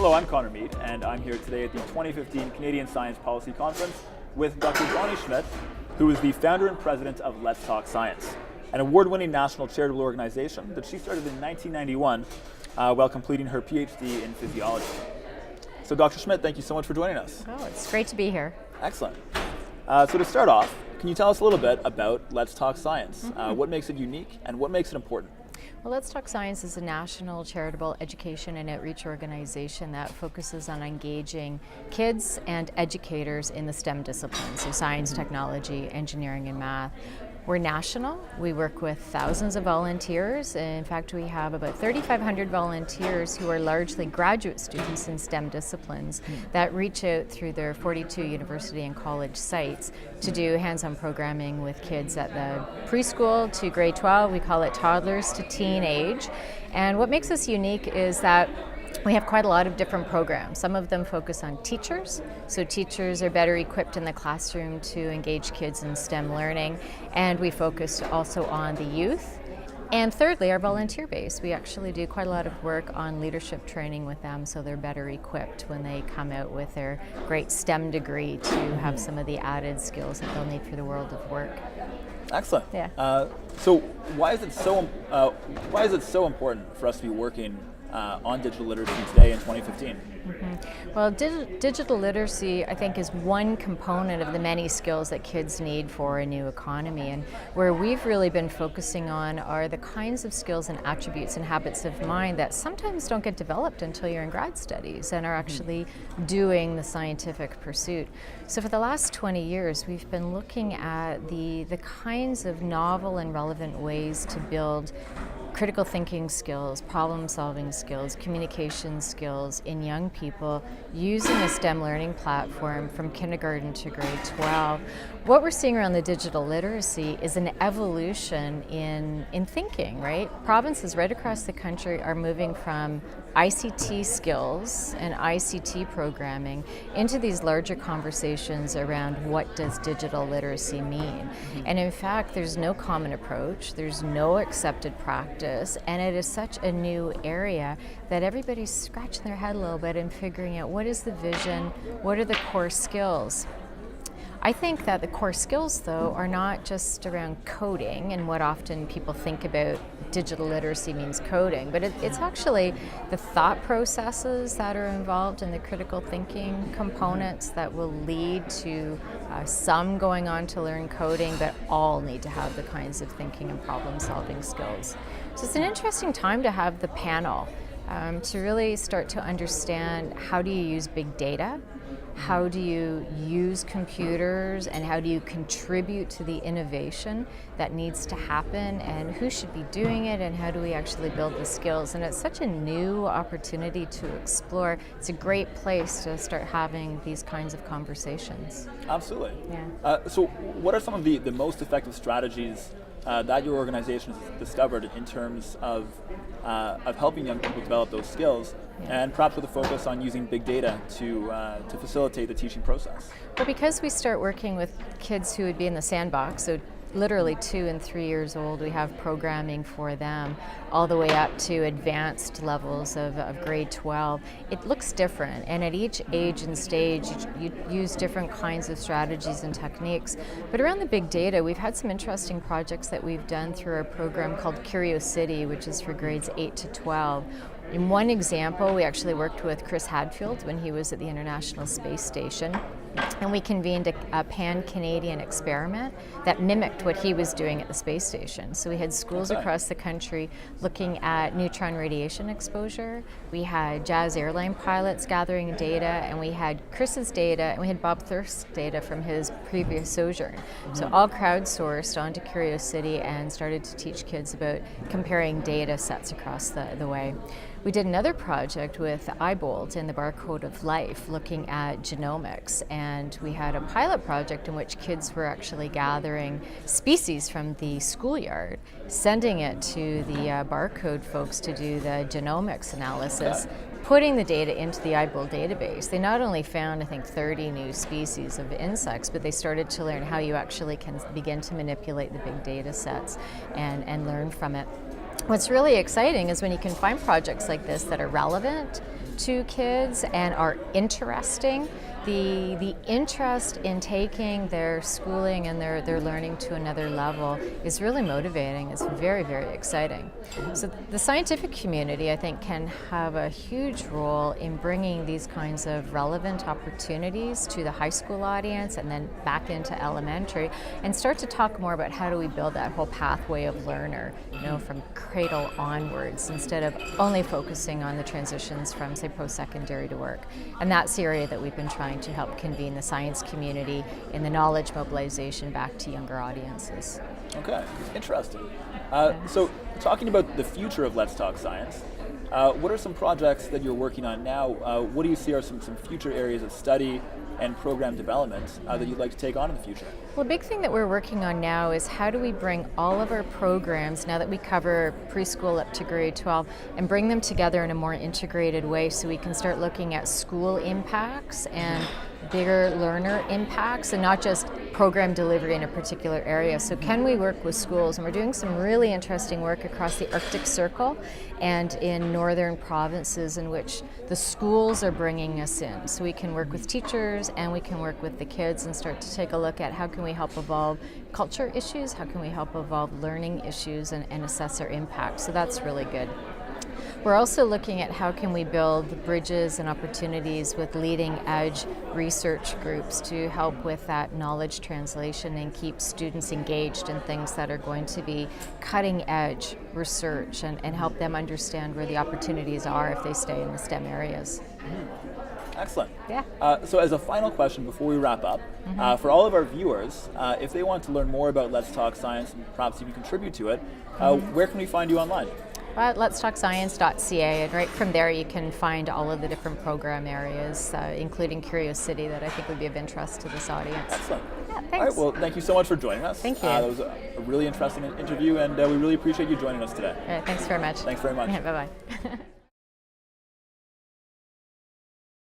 Hello, I'm Conor Meade, and I'm here today at the 2015 Canadian Science Policy Conference with Dr. Schmidt, who is the founder and president of Let's Talk Science, an award-winning national charitable organization that she started in 1991 while completing her PhD in physiology. So Dr. Schmidt, thank you so much for joining us. Oh, it's great to be here. Excellent. So to start off, can you tell us a little bit about Let's Talk Science? What makes it unique and what makes it important? Well, Let's Talk Science is a national charitable education and outreach organization that focuses on engaging kids and educators in the STEM disciplines, so science, technology, engineering, and math. We're national. We work with thousands of volunteers. In fact, we have about 3,500 volunteers who are largely graduate students in STEM disciplines that reach out through their 42 university and college sites to do hands-on programming with kids at the preschool to grade 12. We call it toddlers to teen age. And what makes us unique is that we have quite a lot of different programs. Some of them focus on teachers, so teachers are better equipped in the classroom to engage kids in STEM learning, and we focus also on the youth. And thirdly, our volunteer base. We actually do quite a lot of work on leadership training with them so they're better equipped when they come out with their great STEM degree to have some of the added skills that they'll need for the world of work. Excellent. Yeah. So why is it so important for us to be working on digital literacy today in 2015? Well, digital literacy, I think, is one component of the many skills that kids need for a new economy. And where we've really been focusing on are the kinds of skills and attributes and habits of mind that sometimes don't get developed until you're in grad studies and are actually doing the scientific pursuit. So for the last 20 years, we've been looking at the kinds of novel and relevant ways to build critical thinking skills, problem-solving skills, communication skills in young people using a STEM learning platform from kindergarten to grade 12. What we're seeing around the digital literacy is an evolution in thinking, right? Provinces right across the country are moving from ICT skills and ICT programming into these larger conversations around what does digital literacy mean. And in fact, there's no common approach, there's no accepted practice, and it is such a new area that everybody's scratching their head a little bit and figuring out what is the vision, what are the core skills. I think that the core skills, though, are not just around coding and what often people think about digital literacy means coding, but it's actually the thought processes that are involved in the critical thinking components that will lead to some going on to learn coding, but all need to have the kinds of thinking and problem-solving skills. So it's an interesting time to have the panel to really start to understand how do you use big data, how do you use computers, and how do you contribute to the innovation that needs to happen, and who should be doing it, and how do we actually build the skills. And it's such a new opportunity to explore. It's a great place to start having these kinds of conversations. Absolutely. Yeah. So what are some of the most effective strategies that your organization has discovered in terms of helping young people develop those skills, and perhaps with a focus on using big data to facilitate the teaching process? But because we start working with kids who would be in the sandbox, so literally 2 and 3 years old, we have programming for them all the way up to advanced levels of grade 12. It looks different, and at each age and stage you use different kinds of strategies and techniques. But around the big data, we've had some interesting projects that we've done through our program called Curiosity, which is for grades 8 to 12. In one example, we actually worked with Chris Hadfield when he was at the International Space Station, and we convened a pan-Canadian experiment that mimicked what he was doing at the space station. So we had schools across the country looking at neutron radiation exposure. We had Jazz airline pilots gathering data, and we had Chris's data, and we had Bob Thirst's data from his previous sojourn. So all crowdsourced onto Curiosity and started to teach kids about comparing data sets across the way. We did another project with Eyebolt in the Barcode of Life looking at genomics, and we had a pilot project in which kids were actually gathering species from the schoolyard, sending it to the barcode folks to do the genomics analysis, putting the data into the Eyebolt database. They not only found, I think, 30 new species of insects, but they started to learn how you actually can begin to manipulate the big data sets and learn from it. What's really exciting is when you can find projects like this that are relevant, to kids and are interesting, the interest in taking their schooling and their learning to another level is really motivating. It's very, very exciting. So the scientific community, I think, can have a huge role in bringing these kinds of relevant opportunities to the high school audience and then back into elementary, and start to talk more about how do we build that whole pathway of learner, from cradle onwards, instead of only focusing on the transitions from, say, post-secondary to work. And that's the area that we've been trying to help convene the science community in the knowledge mobilization back to younger audiences. Okay, interesting. So talking about the future of Let's Talk Science, what are some projects that you're working on now? What do you see are some future areas of study and program development that you'd like to take on in the future? Well, a big thing that we're working on now is how do we bring all of our programs, now that we cover preschool up to grade 12, and bring them together in a more integrated way so we can start looking at school impacts and bigger learner impacts and not just program delivery in a particular area. So can we work with schools? And we're doing some really interesting work across the Arctic Circle and in northern provinces in which the schools are bringing us in. So we can work with teachers and we can work with the kids and start to take a look at how can we help evolve culture issues, how can we help evolve learning issues and assess their impact. So that's really good. We're also looking at how can we build bridges and opportunities with leading edge research groups to help with that knowledge translation and keep students engaged in things that are going to be cutting edge research and help them understand where the opportunities are if they stay in the STEM areas. Excellent. Yeah. So as a final question before we wrap up, for all of our viewers, if they want to learn more about Let's Talk Science and perhaps even contribute to it, where can we find you online? At letstalkscience.ca, and right from there you can find all of the different program areas, including Curiosity, that I think would be of interest to this audience. Excellent. Yeah, thanks. All right, well, thank you so much for joining us. Thank you. That was a really interesting interview, and we really appreciate you joining us today. All right, thanks very much. Thanks very much. Yeah, bye-bye.